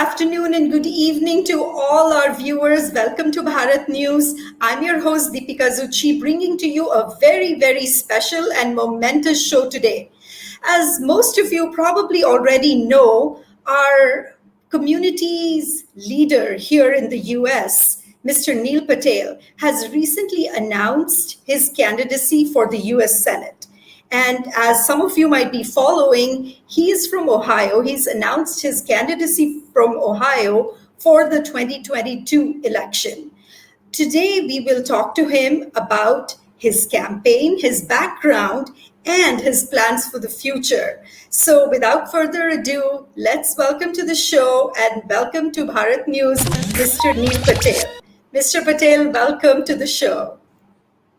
afternoon and good evening to all our viewers. Welcome to Bharat News. I'm your host Deepika Zuchi, bringing to you a very special and momentous show today. As most of you probably already know, our community's leader here in the US, Mr. Neil Patel, has recently announced his candidacy for the US Senate. And as some of you might be following, he is from Ohio. He's announced his candidacy from Ohio for the 2022 election. Today, we will talk to him about his campaign, his background, and his plans for the future. So, without further ado, let's welcome to the show and welcome to Bharat News, Mr. Neil Patel. Mr. Patel, welcome to the show.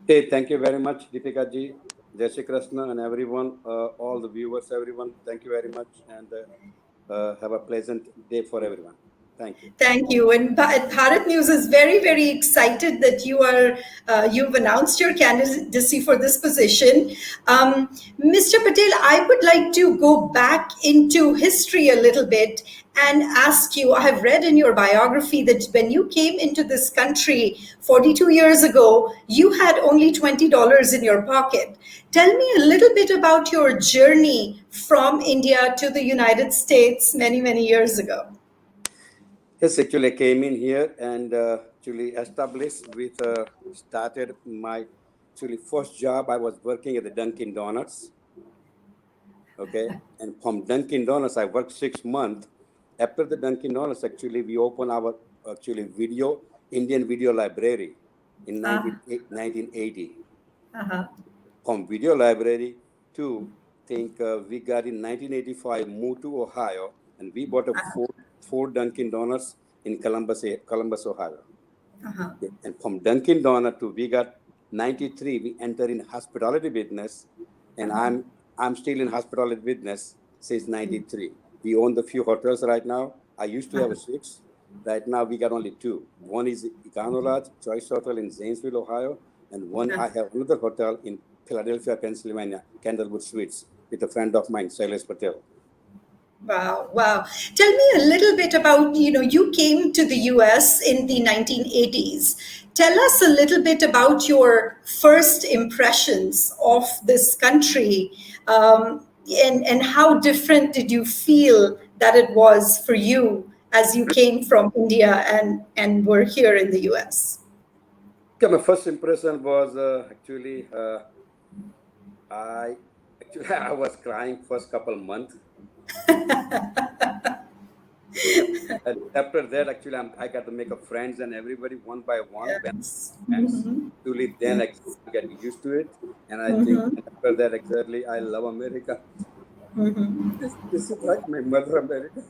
Hey, thank you very much, Deepika ji, Jai Shri Krishna, and everyone, all the viewers, everyone. Thank you very much, and have a pleasant day for everyone. Thank you. Thank you. And Bharat News is very excited that you've announced your candidacy for this position. Mr. Patel, I would like to go back into history a little bit and ask you, I have read in your biography that when you came into this country 42 years ago, you had only $20 in your pocket. Tell me a little bit about your journey from India to the United States many years ago. Yes, actually, I came in here and actually established started my first job. I was working at the Dunkin' Donuts. Okay, and from Dunkin' Donuts, I worked 6 months. After the Dunkin' Donuts, actually, we opened our Indian video library in 1980. From video library to we got in 1985, moved to Ohio, and we bought a four Dunkin' Donuts in Columbus, Ohio. Okay. And from Dunkin' Donuts to we got 93, we entered in hospitality business, and I'm still in hospitality business since 93. We own the few hotels right now. I used to have 6. Right now we got only 2. One is Econo Lodge Choice Hotel in Zanesville, Ohio, and one I have another hotel in Philadelphia, Pennsylvania, Candlewood Suites, with a friend of mine, Shailesh Patel. Wow. Tell me a little bit about, you came to the US in the 1980s. Tell us a little bit about your first impressions of this country, and how different did you feel that it was for you as you came from India and were here in the US? Okay, my first impression was I was crying first couple months. And after that, actually, I got to make friends and everybody one by one. Actually, then I get used to it, and I think after that, exactly, I love America. This is like my mother America.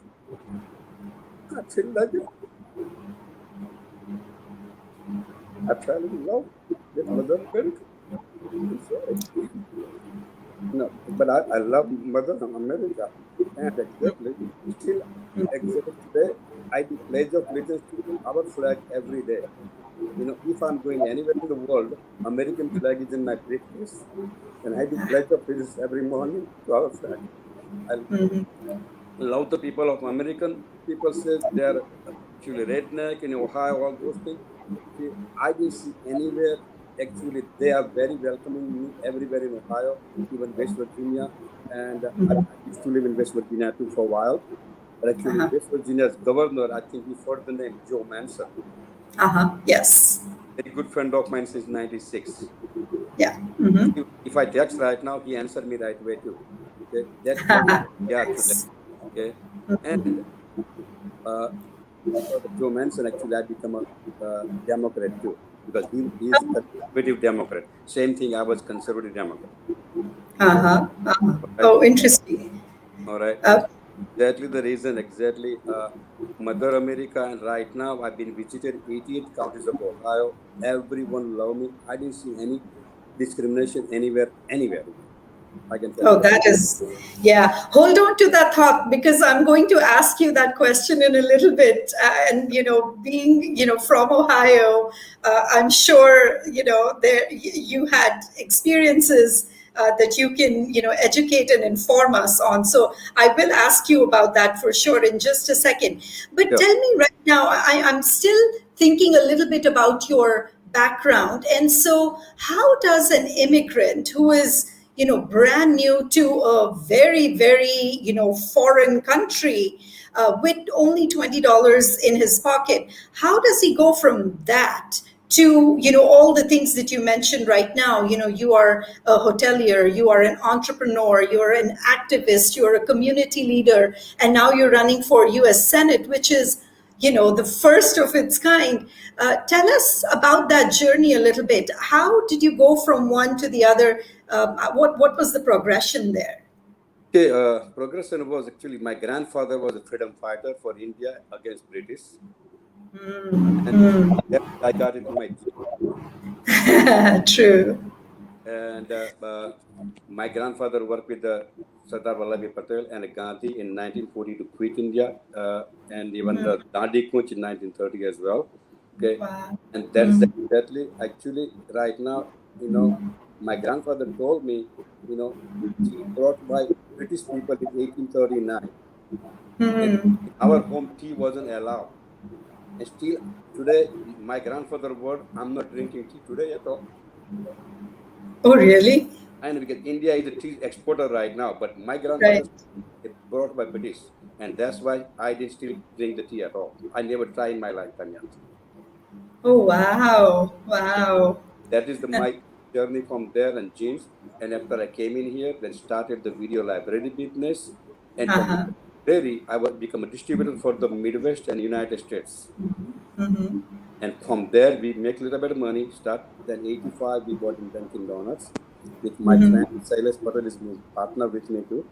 I feel like it. I fell in love with Mother America. No, but I love Mother America, and exactly today, I do pledge of allegiance to our flag every day. If I'm going anywhere in the world, American flag is in my briefcase, and I do pledge of allegiance every morning to our flag. I love the people of American. People say they are actually redneck in Ohio, all those things. I didn't see anywhere. Actually, they are very welcoming me everywhere in Ohio, even West Virginia. And I used to live in West Virginia too for a while. But actually, West Virginia's governor, I think he heard the name Joe Manchin. Yes. A good friend of mine since 96. Yeah. If I text right now, he answered me right away too. Okay, that's what today. Okay, and because of Joe Manchin, actually, I become a Democrat too, because he is a conservative Democrat. Same thing, I was conservative Democrat. Oh, interesting. All right. Exactly the reason. Mother America, and right now I've been visited 88 counties of Ohio. Everyone love me. I didn't see any discrimination anywhere. I can tell you. That is, yeah. Hold on to that thought, because I'm going to ask you that question in a little bit. And being from Ohio, I'm sure you had experiences that you can, educate and inform us on. So I will ask you about that for sure in just a second. But Sure. tell me right now, I'm still thinking a little bit about your background. And so, how does an immigrant who is, brand new to a very, very, foreign country, with only $20 in his pocket, how does he go from that to, all the things that you mentioned right now? You are a hotelier, you are an entrepreneur, you're an activist, you're a community leader, and now you're running for US Senate, which is, the first of its kind. Tell us about that journey a little bit. How did you go from one to the other? What was the progression there? Okay, progression was actually my grandfather was a freedom fighter for India against British, and then I got into my True. and my grandfather worked with Sardar Vallabhbhai Patel and Gandhi in 1940 to quit India, and even the Dandi Kutch in 1930 as well. Okay, Wow. and that's exactly actually right now. My grandfather told me, tea brought by British people in 1839, and in our home tea wasn't allowed. And still today, my grandfather word, I'm not drinking tea today at all. Oh, really? I know because India is a tea exporter right now, but my grandfather Right. it brought by British, and that's why I didn't still drink the tea at all. I never tried in my lifetime yet. Oh, wow. Wow. That is my journey from there and James. And after I came in here, then started the video library business, and from Uh-huh. library I was become a distributor for the Midwest and United States. And from there, we make a little bit of money. Start then 85, we bought in Dunkin' Donuts with my friend Silas Patel is my partner with me too.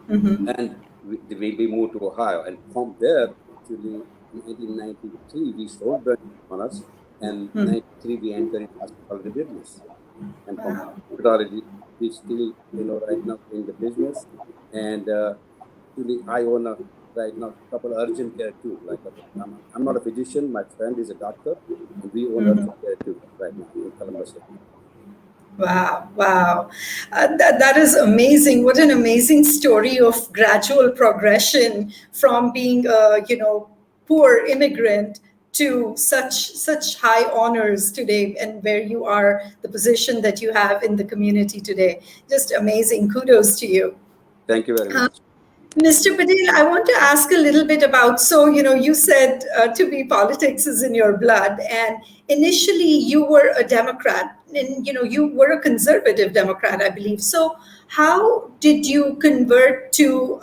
And we moved to Ohio. And from there, actually, in 1893, we sold Dunkin' Donuts, and 93 we entered in hospitality business. And from Wow. hospitality, we still, right now in the business. And actually, I own right now a couple of urgent care too. I'm not a physician. My friend is a doctor, and we own urgent care too right now in Columbus. Wow, wow. That is amazing. What an amazing story of gradual progression from being a, poor immigrant to such high honors today, and where you are, the position that you have in the community today. Just amazing. Kudos to you. Thank you very much. Mr. Patel, I want to ask a little bit about, so, you said to me politics is in your blood, and initially you were a Democrat, and, you were a conservative Democrat, I believe. So how did you convert to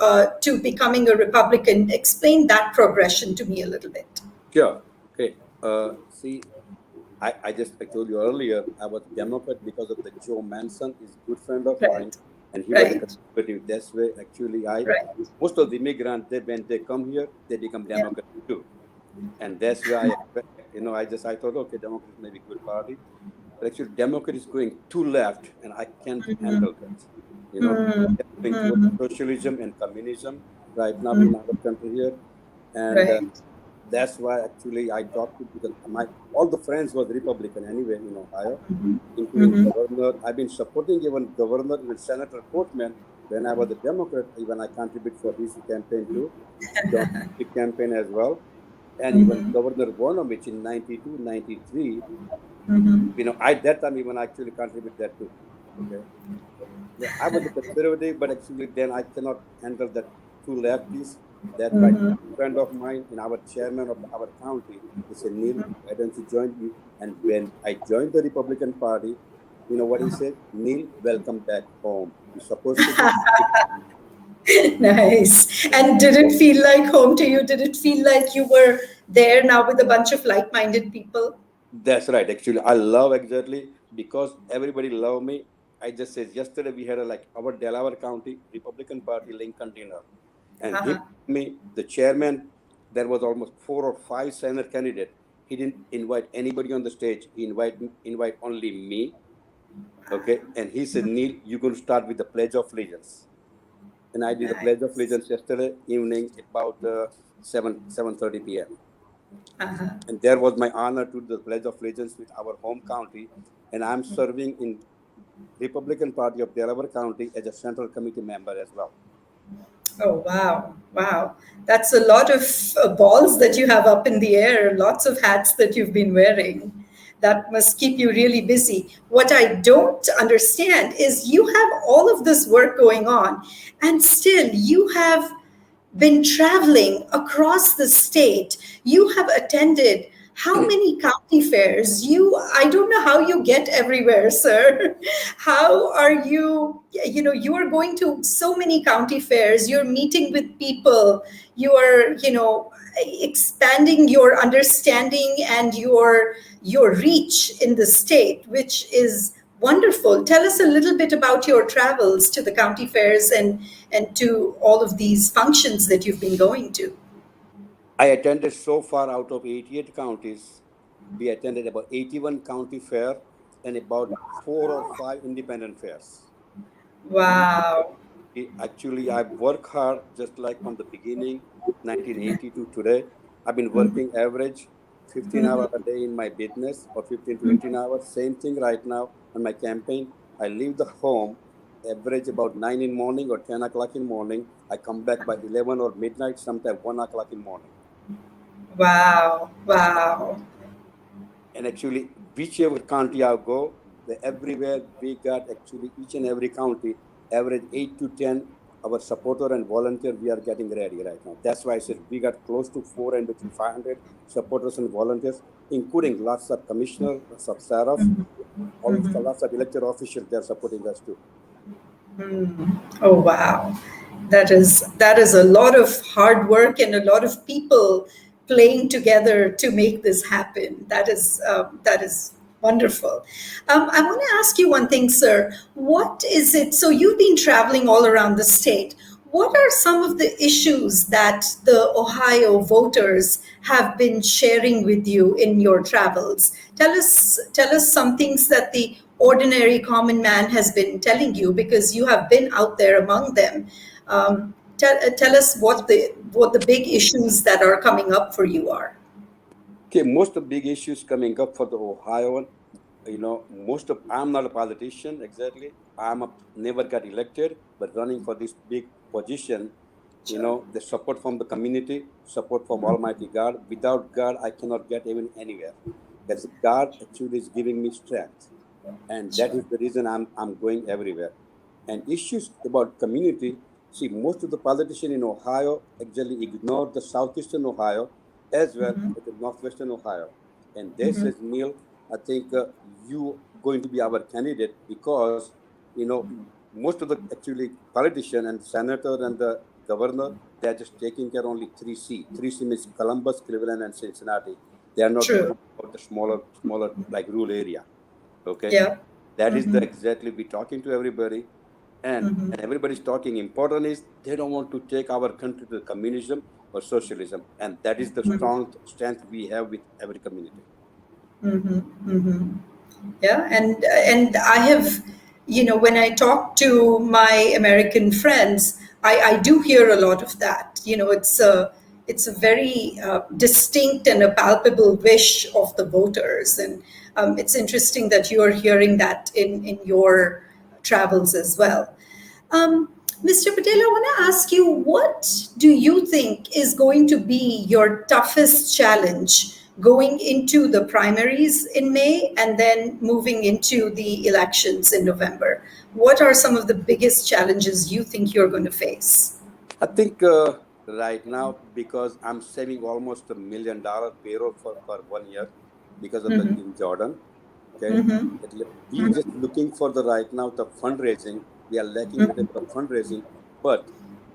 becoming a Republican? Explain that progression to me a little bit. Sure. Okay. See, I told you earlier, I was Democrat because of the Joe Manson is a good friend of mine, Right, and he was a right, conservative. That's way actually right. most of the immigrants, when they come here, they become Yeah. Democrat too. And that's why I thought, okay, Democrat may be a good party. But actually, Democrat is going too left, and I can't handle that. They're going towards socialism and communism right now in our country here. And Right. that's why actually I talked to, because my all the friends was Republican anyway in Ohio, including governor. I've been supporting even governor, even Senator Portman when I was a Democrat. Even I contribute for his campaign too, John Kasich campaign as well, and even Governor Voinovich in 92, 93. At that time even actually contribute that too. Okay. Yeah, I was a conservative, but actually then I cannot handle that two lefties. That my friend of mine and our chairman of our county, he said, Neil, why don't you join me? And when I joined the Republican Party, you know what he said? Neil, welcome back home. You're supposed to be. Nice. And did it feel like home to you? Did it feel like you were there now with a bunch of like-minded people? That's right. Actually, I love exactly because everybody love me. I just said yesterday we had our Delaware County Republican Party Lincoln dinner, and him Uh-huh. me the chairman. There was almost 4 or 5 Senate candidates. He didn't invite anybody on the stage. He invite only me. Okay, and he said, Neil, you're going to start with the Pledge of Allegiance, and I did the Pledge of Nice. Allegiance yesterday evening about 7:30 p.m. Uh-huh. And there was my honor to do the Pledge of Allegiance with our home county, and I'm serving in Republican Party of Delaware County as a central committee member as well. Oh, wow. Wow. That's a lot of balls that you have up in the air, lots of hats that you've been wearing. That must keep you really busy. What I don't understand is you have all of this work going on, and still you have been traveling across the state. You have attended how many county fairs? I don't know how you get everywhere, sir. How are you? You are going to so many county fairs. You're meeting with people. You are, expanding your understanding and your reach in the state, which is wonderful. Tell us a little bit about your travels to the county fairs and to all of these functions that you've been going to. I attended so far out of 88 counties. We attended about 81 county fair and about 4 or 5 independent fairs. Wow. Actually, I work hard just like from the beginning, 1980 to today. I've been working average 15 hours a day in my business or 15 to 18 hours. Same thing right now on my campaign. I leave the home average about 9 in morning or 10 o'clock in morning. I come back by 11 or midnight, sometimes 1 o'clock in morning. Wow. Wow. And actually, whichever county I go, everywhere we got actually each and every county average 8 to 10 our supporter and volunteer we are getting ready right now. That's why I said we got close to 400 to 500 supporters and volunteers, including lots of commissioners, lots of sheriff, also lots of elected officials. They're supporting us too. Oh, wow. That is a lot of hard work and a lot of people playing together to make this happen. That is wonderful. I want to ask you one thing, sir. What is it? So you've been traveling all around the state. What are some of the issues that the Ohio voters have been sharing with you in your travels? Tell us some things that the ordinary common man has been telling you, because you have been out there among them. Tell us what the big issues that are coming up for you are. Okay, most of the big issues coming up for the Ohioan, I'm not a politician exactly. Never got elected, but running for this big position, the support from the community, support from Almighty God. Without God, I cannot get even anywhere. Because God actually is giving me strength. And that is the reason I'm going everywhere. And issues about community, see, most of the politicians in Ohio actually ignore the southeastern Ohio as well as the northwestern Ohio. And they says, Neil, I think you going to be our candidate because, most of the actually politician and senator and the governor, they're just taking care only 3C. 3C means Columbus, Cleveland, and Cincinnati. They are not True. about the smaller like rural area. Okay. Yeah. That is the exactly we talking to everybody, and everybody's talking. Important is they don't want to take our country to communism or socialism, and that is the strong strength we have with every community. Yeah, and I have, when I talk to my American friends, I do hear a lot of that. It's a very distinct and a palpable wish of the voters, and it's interesting that you are hearing that in your travels as well. Mr. Patel, I want to ask you, what do you think is going to be your toughest challenge going into the primaries in May and then moving into the elections in November? What are some of the biggest challenges you think you're going to face? I think right now, because I'm saving almost $1 million payroll for 1 year because of the King Jordan. Okay, we just looking for the right now the fundraising. We are lacking a little bit of fundraising, but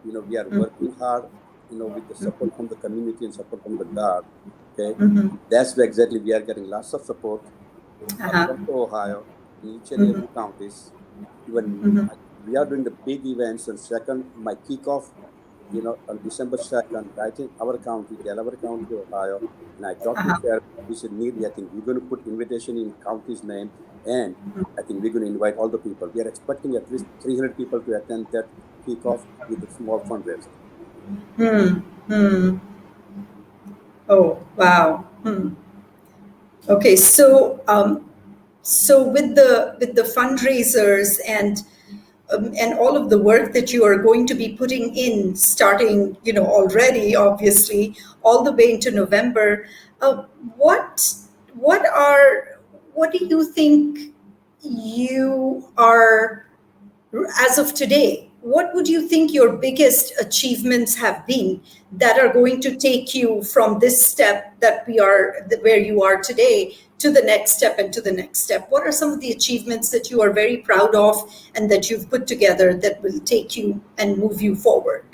we are working hard. With the support from the community and support from the God. Okay, that's where exactly we are getting lots of support from Ohio, each and every counties. Even we are doing the big events, and second, my kickoff, on December 2nd, right in our county, Delaware County, Ohio. And I talked to Sheriff. We said, Neil, I think we're going to put invitation in county's name, and I think we're going to invite all the people. We are expecting at least 300 people to attend that kickoff with a small fundraiser. Oh, wow. Okay, so So with the fundraisers and all of the work that you are going to be putting in, starting already, obviously, all the way into November, uh, what what are what do you think you are, as of today, what would you think your biggest achievements have been that are going to take you from this step that we are where you are today to the next step and to the next step? What are some of the achievements that you are very proud of and that you've put together that will take you and move you forward?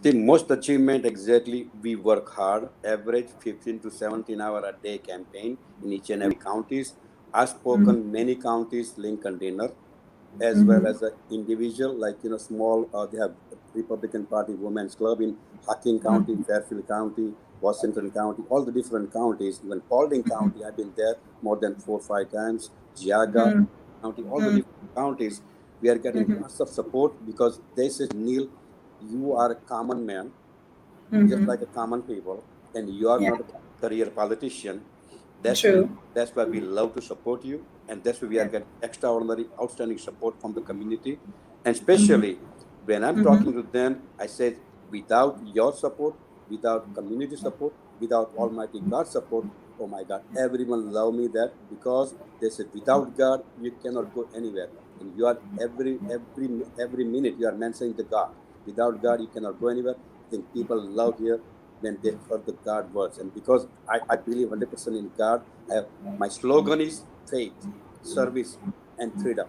The most achievement exactly, we work hard, average 15 to 17 hour a day campaign in each and every counties. I've spoken many counties, Lincoln Dinner, as well as an individual, like, small, they have Republican Party Women's Club in Hocking County, Fairfield County, Washington County, all the different counties, even Paulding County, I've been there more than 4 or 5 times, Geauga County, all the different counties. We are getting lots of support because they said, Neil, you are a common man, just like a common people, and you are Yeah, not a career politician. That's why, true. that's why we love to support you, and that's why we are Yeah. getting extraordinary, outstanding support from the community. And especially when I'm talking to them, I said, without your support, without community support, without Almighty God's support, oh my God, everyone love me that, because they said, without God, you cannot go anywhere. And you are every minute you are mentioning the God. Without God, you cannot go anywhere. I think people love here when they heard the God words. And because I believe 100% in God, my slogan is faith, service, and freedom.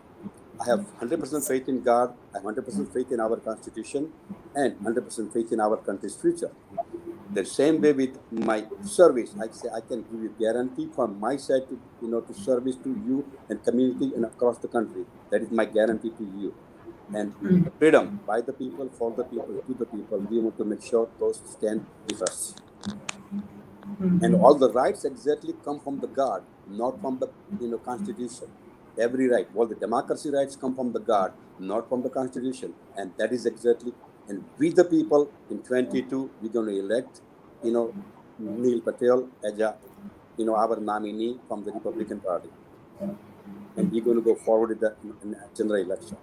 I have 100% faith in God, I have 100% faith in our Constitution, and 100% faith in our country's future. The same way with my service, I say I can give you guarantee from my side to to service to you and community and across the country. That is my guarantee to you. And the freedom by the people, for the people, to the people. We want to make sure those stand with us. And all the rights exactly come from the God, not from the Constitution. Every right, all the democracy rights come from the God, not from the Constitution. And that is exactly. And we the people in 22, we're going to elect, Neil Patel as our nominee from the Republican Party, and we're going to go forward in the general election.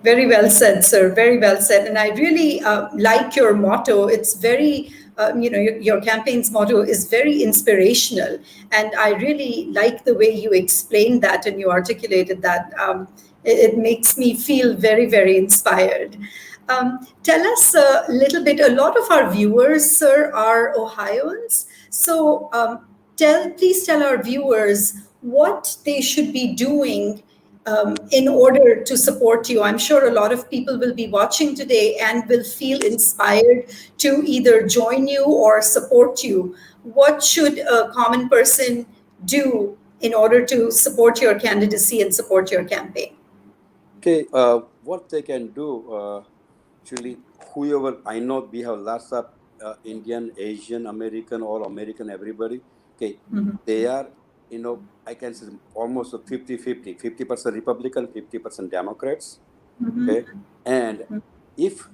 Very well said, sir. Very well said. And I really like your motto. It's very, your campaign's motto is very inspirational. And I really like the way you explained that and you articulated that. It makes me feel very, very inspired. Tell us a little bit. A lot of our viewers, sir, are Ohioans. So please tell our viewers what they should be doing in order to support you. I'm sure a lot of people will be watching today and will feel inspired to either join you or support you. What should a common person do in order to support your candidacy and support your campaign? Okay, what they can do, actually, whoever, I know we have lots of Indian, Asian, American, all American, everybody. Okay, they are, I can say almost 50-50, 50% Republican, 50% Democrats. Okay, and if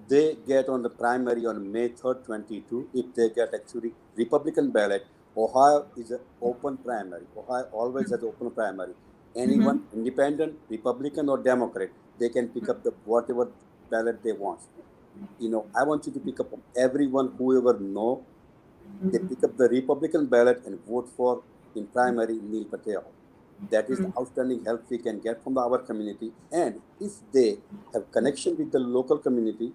they get on the primary on May 3rd, 22, if they get actually Republican ballot, Ohio is an open primary. Ohio always has open primary. Anyone, independent, Republican, or Democrat, they can pick up the whatever ballot they want. I want you to pick up everyone, whoever know, they pick up the Republican ballot and vote for in primary Neil Patel. That is the outstanding help we can get from our community. And if they have connection with the local community,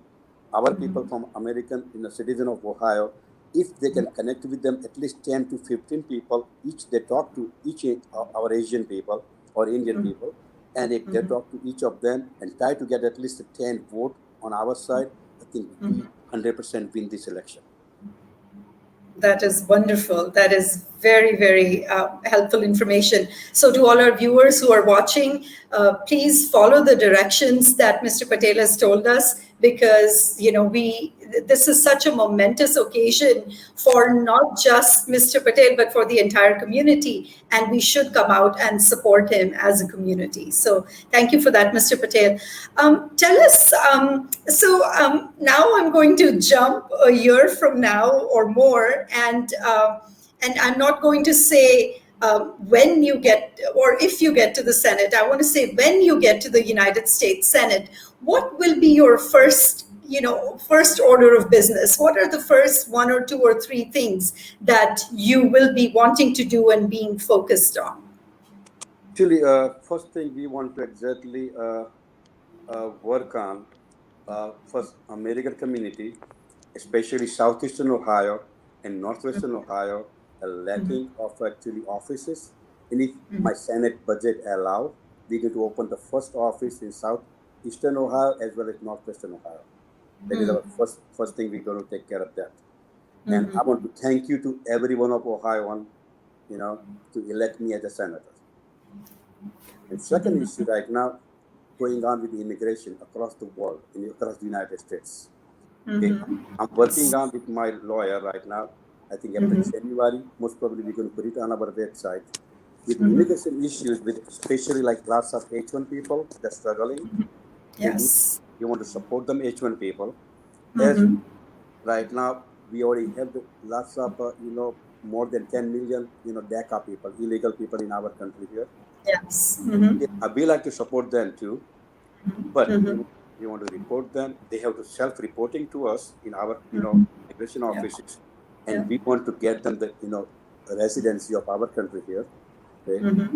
our people from American, citizen of Ohio, if they can connect with them, at least 10 to 15 people, each they talk to each our Asian people or Indian people, and if they talk to each of them and try to get at least 10 vote on our side, I think we 100% win this election. That is wonderful. That is very, very helpful information. So, to all our viewers who are watching, please follow the directions that Mr. Patel has told us, because this is such a momentous occasion for not just Mr. Patel but for the entire community, and we should come out and support him as a community. So, thank you for that, Mr. Patel. Tell us. Now I'm going to jump a year from now or more, and I'm not going to say when you get, or if you get to the Senate, I want to say when you get to the United States Senate, what will be your first order of business? What are the first one or two or three things that you will be wanting to do and being focused on? Actually, first thing we want to exactly work on first American community, especially southeastern Ohio and northwestern Ohio, are lacking of actually offices. And if my Senate budget allow, we going to open the first office in southeastern Ohio as well as northwestern Ohio. That is our first thing we're going to take care of that. And I want to thank you to every one of Ohioan, to elect me as a senator. And second issue right now, going on with the immigration across the world, across the United States. Okay. I'm working on with my lawyer right now. I think after January, most probably we're going to put it on our website. With immigration issues, with especially like lots of H1 people that's struggling. Yes. We want to support them H1 people. As right now, we already have lots of more than 10 million DACA people, illegal people in our country here. Yes. We like to support them too, but we want to report them. They have to self-reporting to us in our immigration offices, and we want to get them the residency of our country here. Okay?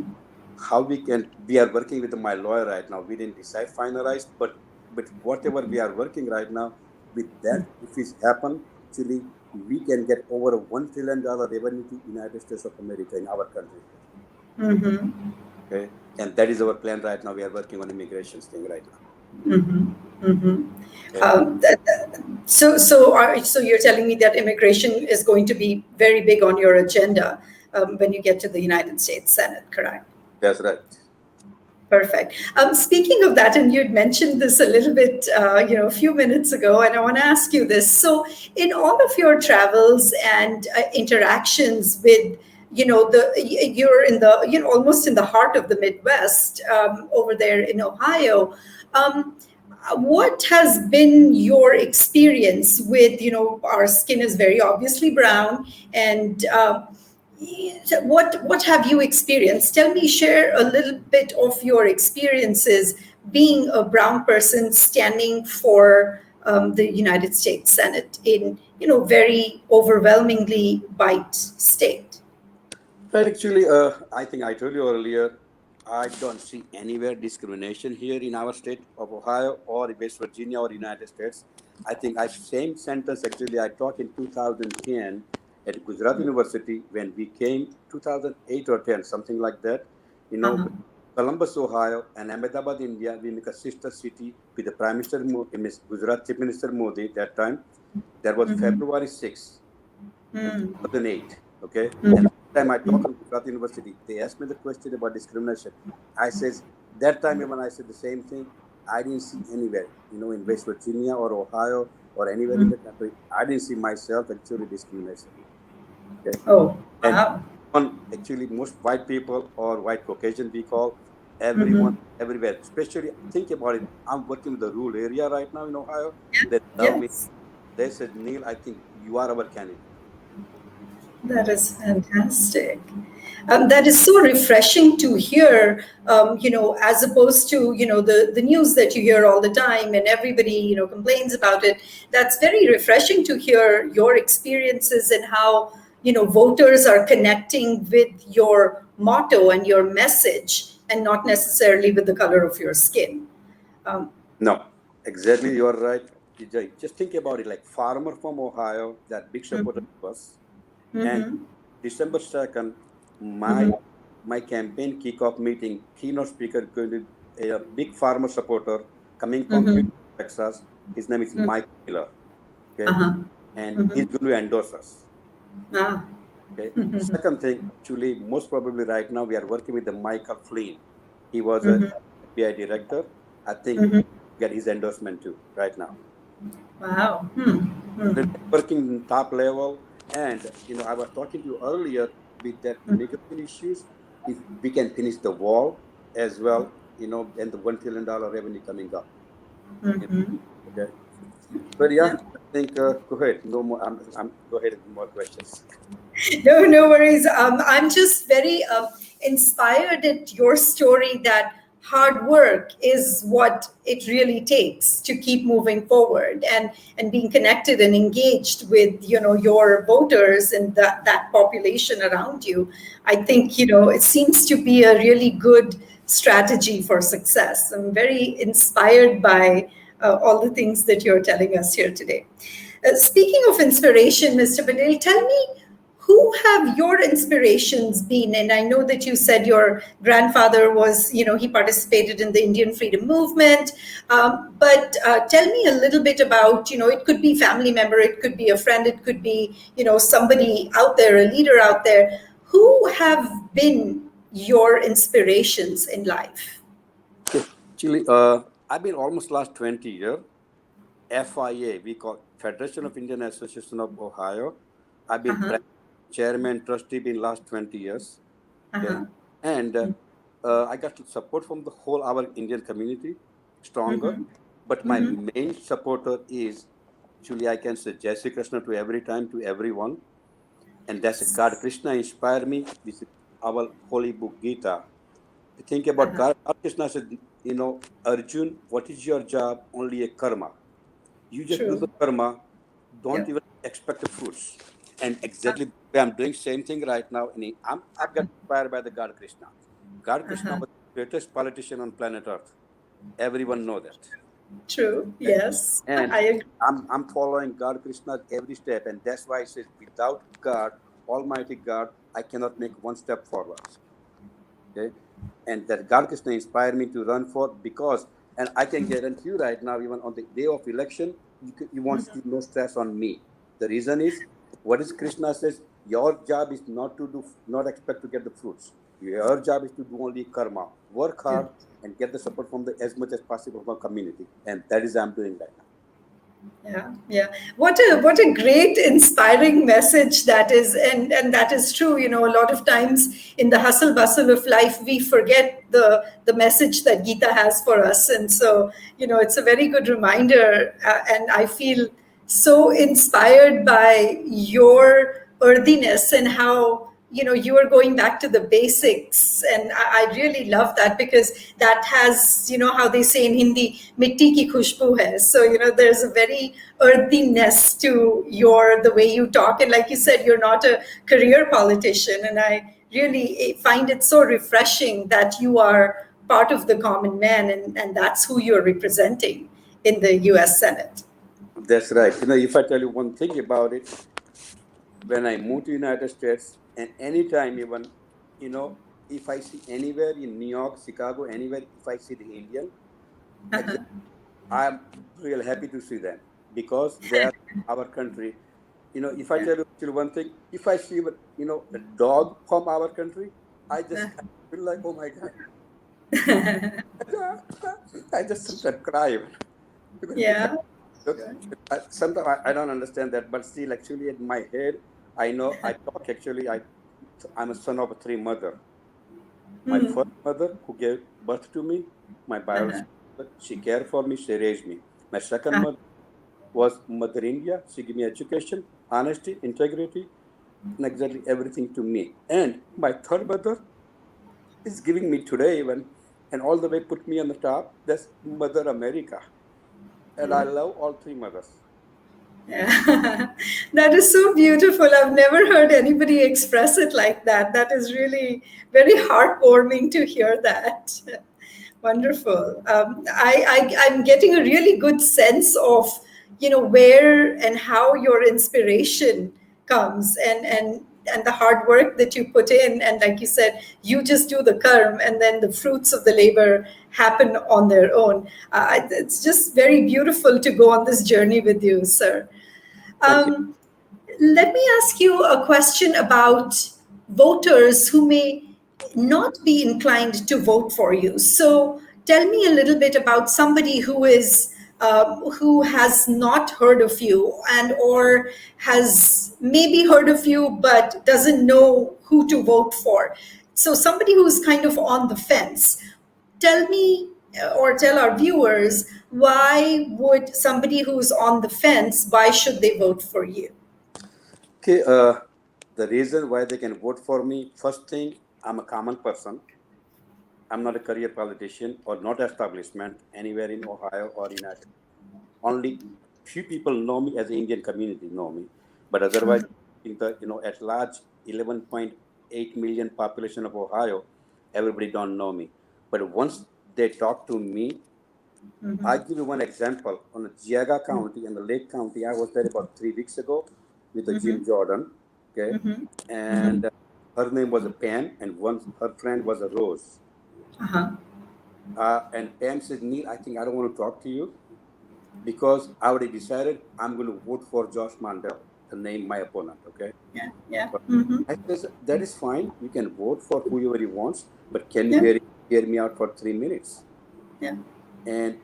How we are working with my lawyer right now. We didn't decide finalized, but whatever we are working right now with that, if it happen, actually we can get over $1 trillion revenue to United States of America in our country. Okay, and that is our plan right now. We are working on immigration thing right now. Okay. So you're telling me that immigration is going to be very big on your agenda when you get to the United States Senate, correct? That's right. Perfect. Speaking of that, and you'd mentioned this a little bit, a few minutes ago, and I want to ask you this. So, in all of your travels and interactions with, you're in the, almost in the heart of the Midwest, over there in Ohio. What has been your experience with, our skin is very obviously brown, and what have you experienced? Tell me, share a little bit of your experiences being a brown person standing for the United States Senate in very overwhelmingly white state. Right. Actually, I think I told you earlier, I don't see anywhere discrimination here in our state of Ohio or West Virginia or United States. I think same sentence actually I taught in 2010 at Gujarat University when we came 2008 or 10, something like that. Columbus, Ohio and Ahmedabad, India, we make a sister city with the Prime Minister, Gujarat Chief Minister Modi that time. That was February 6th, 2008. Okay. And time I talked at Gujarat University, they asked me the question about discrimination. I says, that time when I said the same thing, I didn't see anywhere, in West Virginia or Ohio or anywhere in the country, I didn't see myself actually discrimination. Okay. Oh, wow. And actually, most white people or white Caucasian people, everyone, everywhere, especially think about it. I'm working with the rural area right now in Ohio. They tell me, they said, Neil, I think you are our candidate. That is fantastic. That is so refreshing to hear, as opposed to, the news that you hear all the time and everybody, complains about it. That's very refreshing to hear your experiences and how, voters are connecting with your motto and your message and not necessarily with the color of your skin. No, exactly. You are right. Just think about it, like farmer from Ohio, that big supporter of us. And December 2nd, my campaign kickoff meeting, keynote speaker going to be a big farmer supporter coming from Houston, Texas. His name is Mike Miller. Okay. And he's going to endorse us. Okay. Second thing, actually, most probably right now we are working with the Michael Flynn. He was a FBI director. I think get his endorsement too right now. Wow. Working in top level. And, I was talking to you earlier with that immigration issues, if we can finish the wall as well, and the $1 trillion revenue coming up. Okay. But yeah, I think, go ahead. No more, go ahead with more questions. No worries. I'm just very inspired at your story that hard work is what it really takes to keep moving forward and being connected and engaged with your voters and that population around you. I think it seems to be a really good strategy for success. I'm very inspired by all the things that you're telling us here today. Speaking of inspiration, Mr. Patel, tell me, who have your inspirations been? And I know that you said your grandfather was, he participated in the Indian freedom movement. But tell me a little bit about, it could be family member, it could be a friend, it could be, somebody out there, a leader out there. Who have been your inspirations in life? Actually, I've been almost last 20 years. FIA, we call Federation of Indian Association of Ohio. I've been chairman, trustee been last 20 years. Okay? And I got support from the whole our Indian community, stronger. But my main supporter is, actually, I can say Jai Sri Krishna to every time, to everyone. And that's God Krishna inspired me. This is our holy book, Gita. To think about God Krishna said, Arjun, what is your job? Only a karma. You just do the karma, don't even expect the fruits. And exactly I'm doing same thing right now. And I've got inspired by the God Krishna. God Krishna was the greatest politician on planet Earth. Everyone know that. True. Yes. And I agree. I'm following God Krishna every step. And that's why it says, without God, Almighty God, I cannot make one step forward. Okay. And that God Krishna inspired me to run for, because, and I can guarantee you right now, even on the day of election, you won't see no stress on me. The reason is, what is Krishna says, your job is not expect to get the fruits. Your job is to do only karma. Work hard and get the support from as much as possible from the community. And that is I'm doing right now. Yeah. What a great, inspiring message that is, and that is true. A lot of times in the hustle bustle of life, we forget the message that Gita has for us, and so it's a very good reminder. And I feel so inspired by your earthiness and how you are going back to the basics, and I really love that, because that has how they say in Hindi, mitti ki khushboo hai. So there's a very earthiness to the way you talk, and like you said, you're not a career politician, and I really find it so refreshing that you are part of the common man, and that's who you're representing in the US Senate. That's right. If I tell you one thing about it, when I moved to United States, and anytime even, if I see anywhere in New York, Chicago, anywhere, if I see the Indian, I'm real happy to see them, because they are our country. If I tell you one thing, if I see, a dog from our country, I just feel like, oh my God. I just sometimes cry. Yeah. Sometimes I don't understand that, but still, actually, in my head, I know I talk. Actually, I'm a son of a three mother. My first mother, who gave birth to me, my biological mother, she cared for me, she raised me. My second mother was Mother India. She gave me education, honesty, integrity, and exactly everything to me. And my third mother is giving me today even, and all the way put me on the top. That's Mother America. And I love all three mothers. Yeah. That is so beautiful. I've never heard anybody express it like that. That is really very heartwarming to hear that. Wonderful. I'm getting a really good sense of where and how your inspiration comes, and the hard work that you put in, and like you said, you just do the karma, and then the fruits of the labor happen on their own. It's just very beautiful to go on this journey with you, sir. Let me ask you a question about voters who may not be inclined to vote for you. So tell me a little bit about somebody who has not heard of you, and or has maybe heard of you but doesn't know who to vote for. So somebody who's kind of on the fence. Tell me, or tell our viewers, why would somebody who's on the fence, why should they vote for you? Okay, The reason why they can vote for me, first thing, I'm a common person. I'm not a career politician or not establishment anywhere in Ohio or United. Only few people know me as an Indian community know me, but otherwise, in the at large 11.8 million population of Ohio, everybody don't know me. But once they talk to me, I give you one example. On the Geauga County and the Lake County, I was there about 3 weeks ago with the Jim Jordan, okay, and her name was a Pam, and one her friend was a Rose. Uh-huh. And Pam said, Neil, I think I don't want to talk to you because I already decided I'm going to vote for Josh Mandel, to name my opponent, okay? Yeah, yeah. But Mm-hmm. I said, that is fine. You can vote for whoever you want, but can you Yeah. hear me out for 3 minutes? Yeah. And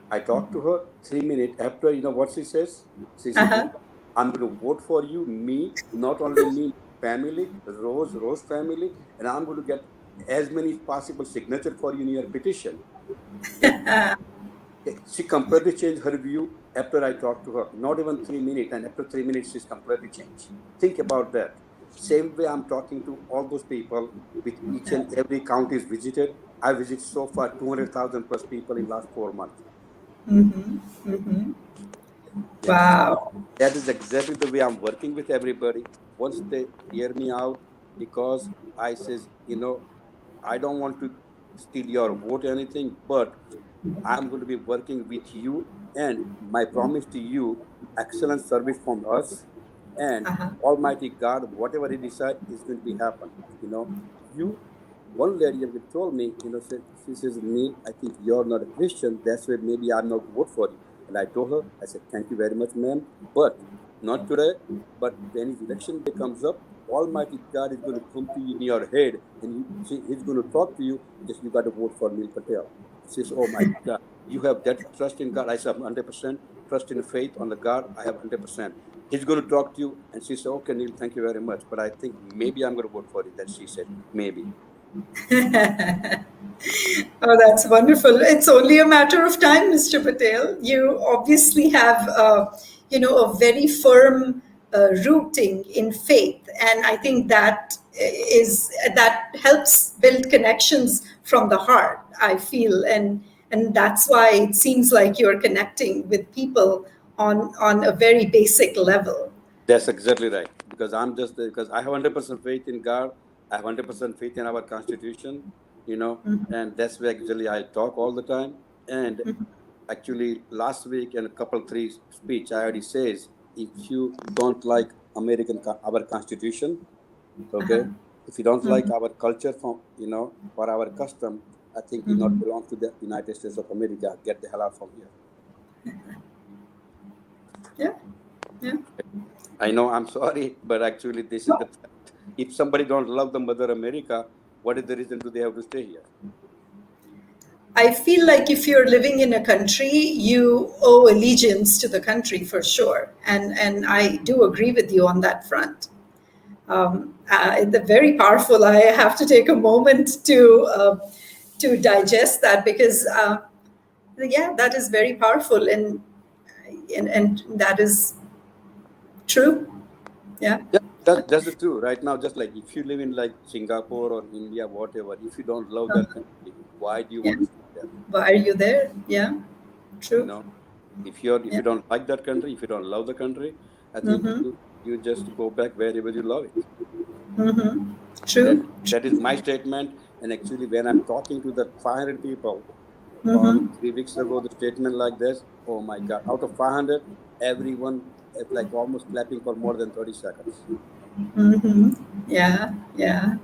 I talked to her 3 minutes after, what she says? She said, Uh-huh. I'm going to vote for you, me, not only me, family, Rose family, and I'm going to get as many possible signature for you in your petition. She completely changed her view after I talked to her. Not even 3 minutes, and after 3 minutes, she's completely changed. Think about that. Same way I'm talking to all those people with each and every county is visited. I visit so far 200,000 plus people in last 4 months. Mm-hmm. Mm-hmm. Yeah. Wow. That is exactly the way I'm working with everybody. Once they hear me out, because I says, I don't want to steal your vote or anything, but I'm going to be working with you, and my promise to you, excellent service from us, and Uh-huh. Almighty God, whatever He decide is going to be happen. You, one lady have told me, she says, Neil, I think you're not a Christian. That's why maybe I'm not vote for you. And I told her, I said, thank you very much, ma'am, but not today. But when his election day comes up, Almighty God is going to come to you in your head, and He's going to talk to you. Just you got to vote for Neil Patel. She says, oh my God, you have that trust in God. I said, 100% trust in faith on the God. I have 100%. He's going to talk to you. And she said, okay, Neil, thank you very much. But I think maybe I'm going to vote for it. That she said, maybe. Oh, that's wonderful. It's only a matter of time, Mr. Patel. You obviously have, a very firm rooting in faith, and I think that helps build connections from the heart. I feel, and that's why it seems like you're connecting with people on a very basic level. That's exactly right. Because I have 100% faith in God. I have 100% faith in our Constitution, and that's where actually I talk all the time. And actually, last week in a couple three speech, I already says, if you don't like our Constitution, okay, if you don't like our culture or our custom, I think you not belong to the United States of America. Get the hell out from here. Yeah, yeah. I know, I'm sorry, but actually this is the fact. If somebody don't love the Mother America, what is the reason do they have to stay here? I feel like if you're living in a country, you owe allegiance to the country for sure, and I do agree with you on that front. The very powerful. I have to take a moment to digest that because yeah, that is very powerful, and that is true. Yeah, Yeah, that's the truth. Right now, just like if you live in like Singapore or India, whatever, if you don't love uh, that country, why do you yeah. want to stay there? Why are you there? Yeah, You true. know, if Yeah. you don't like that country, if you don't love the country, I think Mm-hmm. you just go back wherever you love it. Mm-hmm. That True. that is my statement. And actually, when I'm talking to the 500 people on Mm-hmm. 3 weeks ago, the statement like this, oh my God, out of 500, everyone is like almost clapping for more than 30 seconds. Mm-hmm. Yeah, yeah.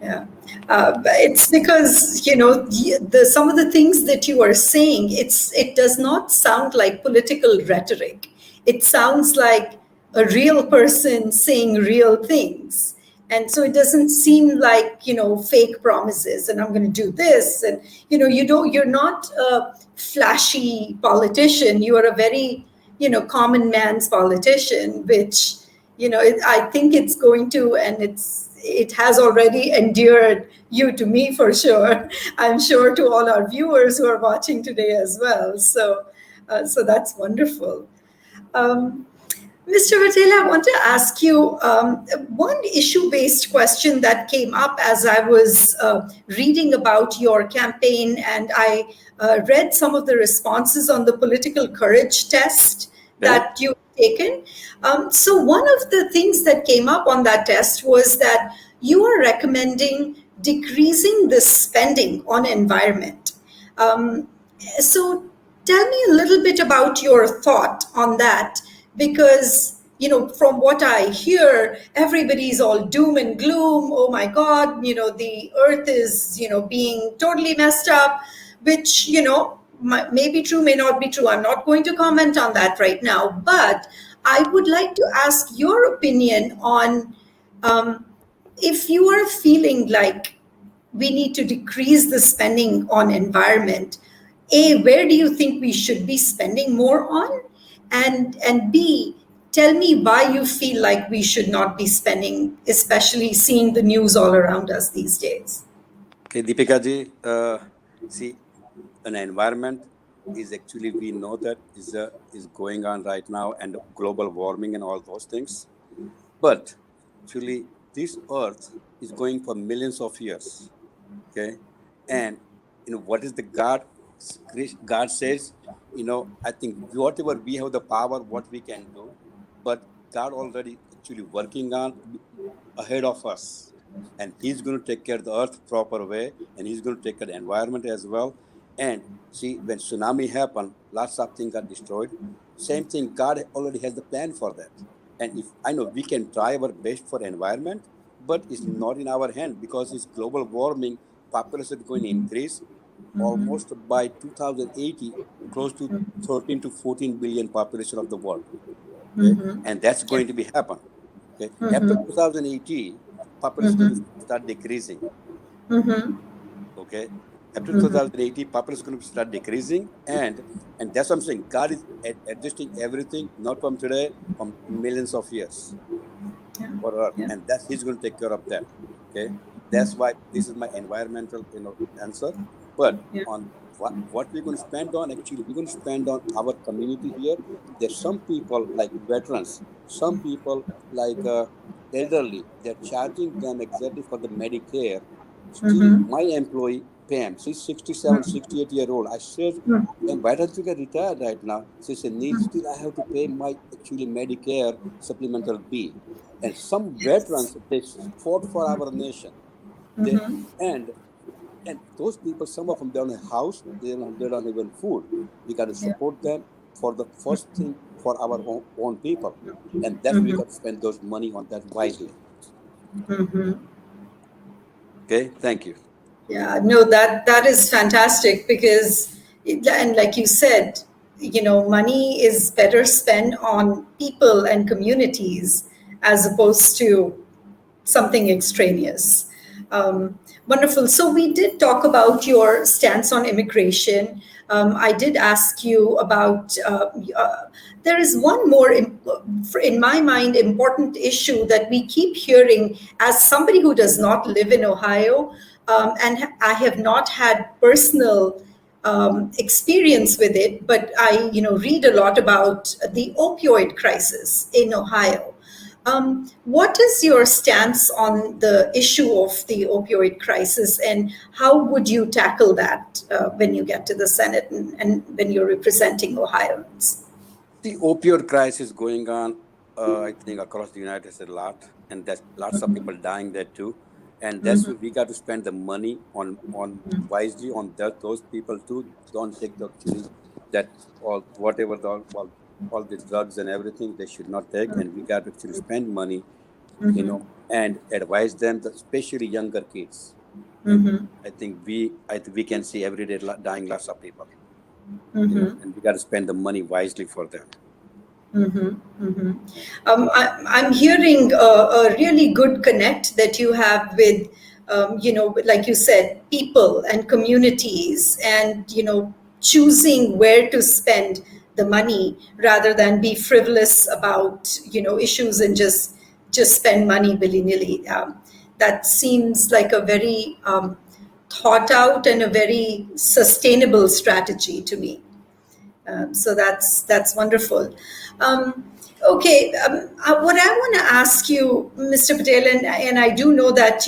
Yeah, but it's because the some of the things that you are saying. It does not sound like political rhetoric. It sounds like a real person saying real things, and so it doesn't seem like fake promises. And I'm going to do this, and you're not a flashy politician. You are a very common man's politician, which I think it's going to, and it has already endeared you to me for sure. I'm sure to all our viewers who are watching today as well. So that's wonderful. Um, Mr. Patel, I want to ask you one issue based question that came up as I was reading about your campaign, and I read some of the responses on the political courage test Okay. that you've taken. So, one of the things that came up on that test was that you are recommending decreasing the spending on environment. Um, so tell me a little bit about your thought on that, because from what I hear, everybody's all doom and gloom. Oh my God, the earth is being totally messed up, which may be true, may not be true. I'm not going to comment on that right now, but I would like to ask your opinion on um, if you are feeling like we need to decrease the spending on environment. A, where do you think we should be spending more on? And B, tell me why you feel like we should not be spending, especially seeing the news all around us these days. Okay, Deepika ji, see, an environment is actually, we know that is going on right now, and global warming and all those things. But actually, this earth is going for millions of years. Okay, and what is the God says, I think whatever we have the power, what we can do, but God already actually working on ahead of us, and He's going to take care of the earth proper way, and He's going to take care of the environment as well. And see, when tsunami happened, lots of things got destroyed. Same thing, God already has the plan for that. And if I know we can try our best for environment, but it's not in our hand, because it's global warming, population is going to increase. Almost by 2080, close to 13 to 14 billion population of the world. Okay? And that's going to be happen. Okay? After 2080, population is going to start decreasing. Okay? After 2080, population is going to start decreasing, and that's what I'm saying. God is adjusting everything, not from today, from millions of years for Earth, and that's He's going to take care of that. Okay, that's why this is my environmental answer. But on what we're going to spend on, actually, we're going to spend on our community here. There's some people like veterans, some people like elderly. They're charging them exactly for the Medicare. Still, my employee Pam, she's 67, 68-year-old. I said, Pam, why don't you get retired right now? She said, Neil, still I have to pay my actually Medicare supplemental B. And some veterans, they fought for our nation. They, and those people, some of them, they don't have house, they don't have even food. We got to support them for the first thing for our own people. And that's we got to spend those money on that wisely. Okay, thank you. Yeah, no, that is fantastic, because and like you said, money is better spent on people and communities as opposed to something extraneous. Wonderful. So we did talk about your stance on immigration. I did ask you about. There is one more, in my mind, important issue that we keep hearing as somebody who does not live in Ohio, and I have not had personal experience with it, but I, read a lot about the opioid crisis in Ohio. What is your stance on the issue of the opioid crisis, and how would you tackle that when you get to the Senate and when you're representing Ohioans? The opioid crisis going on, I think, across the United States a lot, and there's lots of people dying there too. And that's where we got to spend the money on wisely on those people too. Don't take that all whatever all the drugs and everything they should not take, and we got to actually spend money, and advise them, especially younger kids. I think we can see every day dying lots of people, and we got to spend the money wisely for them. I'm hearing a really good connect that you have with, like you said, people and communities, and choosing where to spend the money rather than be frivolous about issues and just spend money willy-nilly. That seems like a very thought out and a very sustainable strategy to me. So that's wonderful. Okay, what I want to ask you, Mr. Patel, and I do know that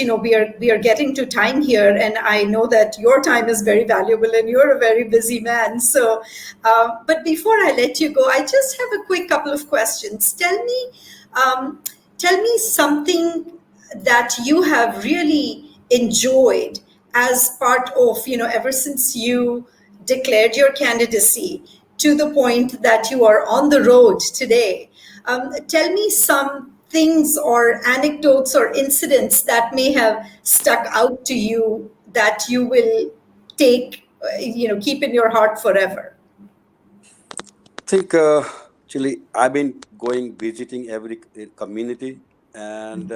we are getting to time here, and I know that your time is very valuable, and you're a very busy man. So, but before I let you go, I just have a quick couple of questions. Um, tell me something that you have really enjoyed as part of ever since you declared your candidacy to the point that you are on the road today. Tell me some things or anecdotes or incidents that may have stuck out to you that you will keep in your heart forever. I think actually I've been going visiting every community, and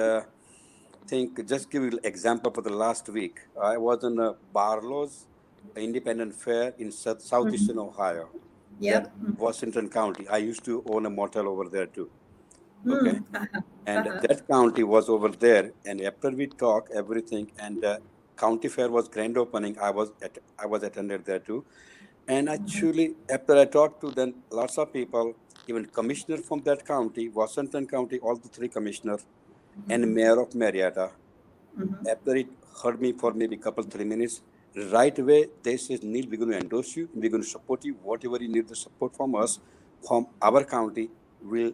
think just give you an example for the last week. I was in Barlow's Independent Fair in southeastern Ohio, Yeah. that Washington County. I used to own a motel over there too. Okay, Mm. and that county was over there. And after we talked everything, and county fair was grand opening, I was attended there too. And actually, after I talked to then lots of people, even commissioner from that county, Washington County, all the three commissioners, and mayor of Marietta, after it heard me for maybe couple 3 minutes, right away they said, Neil, we're going to endorse you, we're going to support you, whatever you need the support from us, from our county, will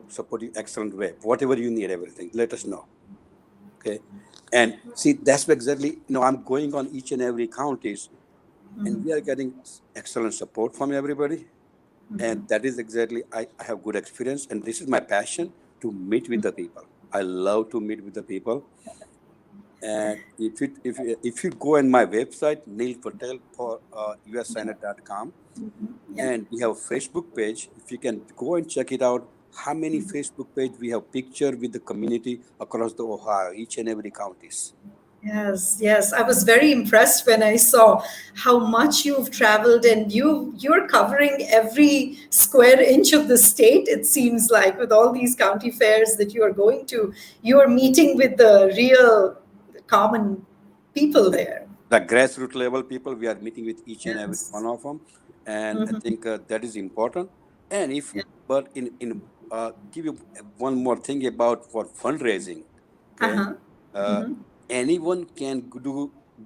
support you excellent way. Whatever you need, everything, let us know. Okay. And see, that's exactly, I'm going on each and every counties, and we are getting excellent support from everybody. And that is exactly, I have good experience, and this is my passion, to meet with the people. I love to meet with the people. And if you go on my website, Neil Patel for ussenate.com, Yeah. and we have a Facebook page. If you can go and check it out, how many Facebook page we have picture with the community across the Ohio, each and every counties. Yes, yes. I was very impressed when I saw how much you've traveled, and you're covering every square inch of the state, it seems like, with all these county fairs that you are going to. You are meeting with the real common people there. The grassroots level people, we are meeting with each and every Yes. one of them, and I Mhm. think that is important. And if Yeah. but in give you one more thing about for fundraising. Okay, Uh-huh. uh, anyone can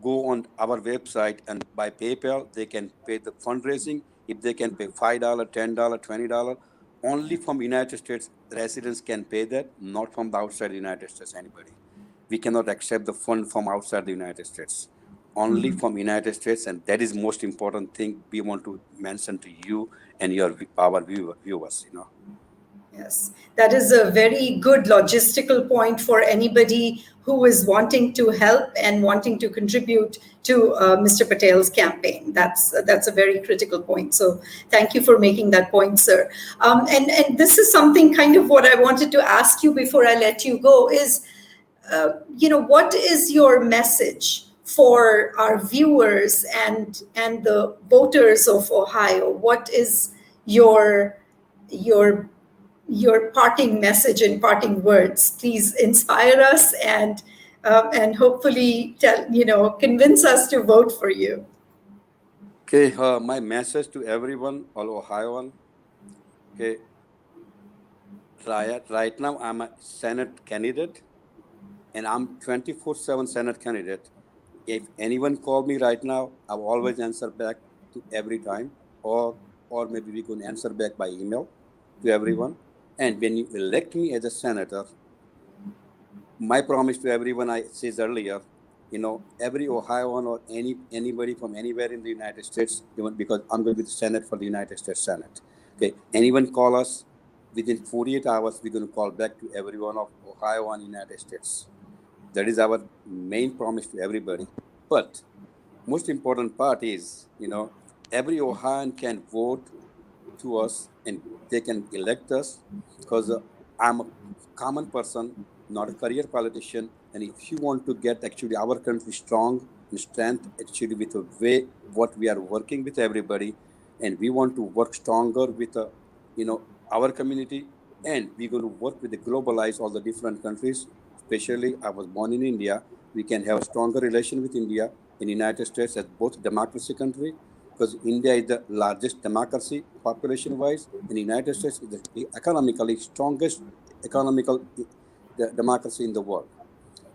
go on our website, and by PayPal they can pay the fundraising. If they can pay $5, $10, $20, only from United States residents can pay that, not from the outside the United States anybody. We cannot accept the fund from outside the United States, only from United States, and that is most important thing we want to mention to you and our viewers. Yes, that is a very good logistical point for anybody who is wanting to help and wanting to contribute to Mr. Patel's campaign. That's a very critical point. So thank you for making that point, sir. And this is something kind of what I wanted to ask you before I let you go is, what is your message for our viewers and the voters of Ohio? What is your your parting message and parting words? Please inspire us and hopefully convince us to vote for you. Okay, my message to everyone, all Ohioan. Okay, right now I'm a Senate candidate, and I'm 24/7 Senate candidate. If anyone call me right now, I will always answer back to every time, or maybe we can answer back by email to everyone. And when you elect me as a senator, my promise to everyone, I said earlier, every Ohioan or anybody from anywhere in the United States, even because I'm going to be the Senate for the United States Senate. Okay, anyone call us within 48 hours, we're going to call back to everyone of Ohio and United States. That is our main promise to everybody. But most important part is, every Ohioan can vote to us, and they can elect us, because I'm a common person, not a career politician. And if you want to get actually our country strong and strength, actually with a way what we are working with everybody, and we want to work stronger with our community, and we're going to work with the globalize all the different countries. Especially, I was born in India. We can have a stronger relation with India and United States as both democracy country, because India is the largest democracy population-wise, and the United States is the economically strongest economical democracy in the world.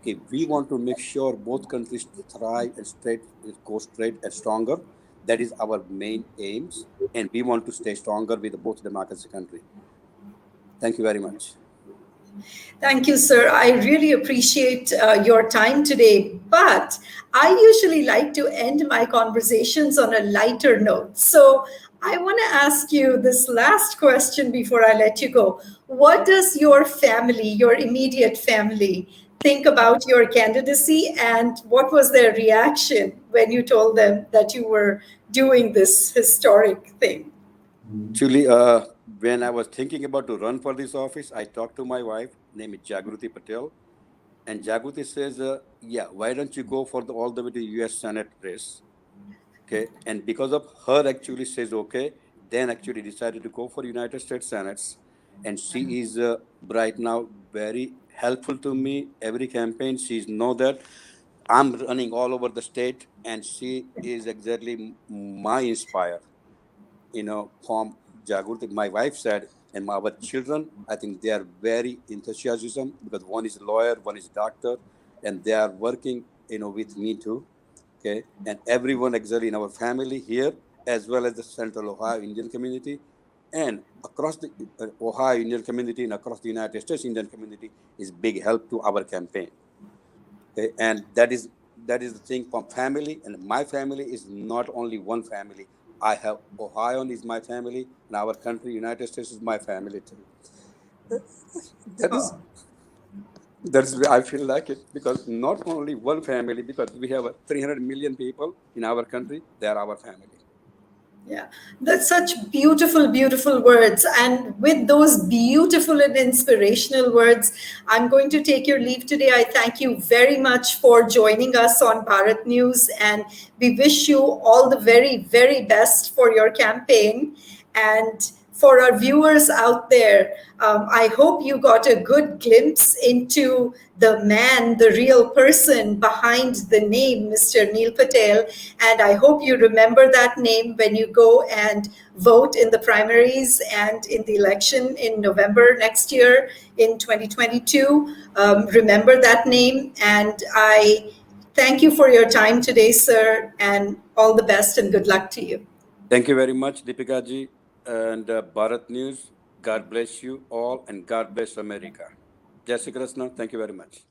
Okay, we want to make sure both countries thrive and go straight and stronger. That is our main aims, and we want to stay stronger with both democracy country. Thank you very much. Thank you, sir. I really appreciate your time today. But I usually like to end my conversations on a lighter note. So I want to ask you this last question before I let you go. What does your family, your immediate family, think about your candidacy, and what was their reaction when you told them that you were doing this historic thing? Actually, when I was thinking about to run for this office, I talked to my wife, named Jagruti Patel, and Jagruti says, "Yeah, why don't you go for all the way to U.S. Senate race?" Okay, and because of her, actually says okay, then actually decided to go for United States Senates, and she is right now very helpful to me. Every campaign, she's know that I'm running all over the state, and she is exactly my inspire. From Jagruti, my wife said, and our children, I think they are very enthusiasm because one is a lawyer, one is a doctor, and they are working, with me too. Okay, and everyone actually in our family here, as well as the Central Ohio Indian community, and across the Ohio Indian community and across the United States Indian community is big help to our campaign. Okay, and that is the thing from family, and my family is not only one family. I have Ohio is my family, and our country, United States, is my family too. That is that's why I feel like it because not only one family, because we have 300 million people in our country, they are our family. Yeah, that's such beautiful, beautiful words. And with those beautiful and inspirational words, I'm going to take your leave today. I thank you very much for joining us on Bharat News, and we wish you all the very, very best for your campaign. And for our viewers out there, I hope you got a good glimpse into the man, the real person behind the name, Mr. Neil Patel. And I hope you remember that name when you go and vote in the primaries and in the election in November next year in 2022. Remember that name. And I thank you for your time today, sir, and all the best and good luck to you. Thank you very much, Deepika ji, and Bharat News. God bless you all, and God bless America. Jai Shri Krishna. Thank you very much.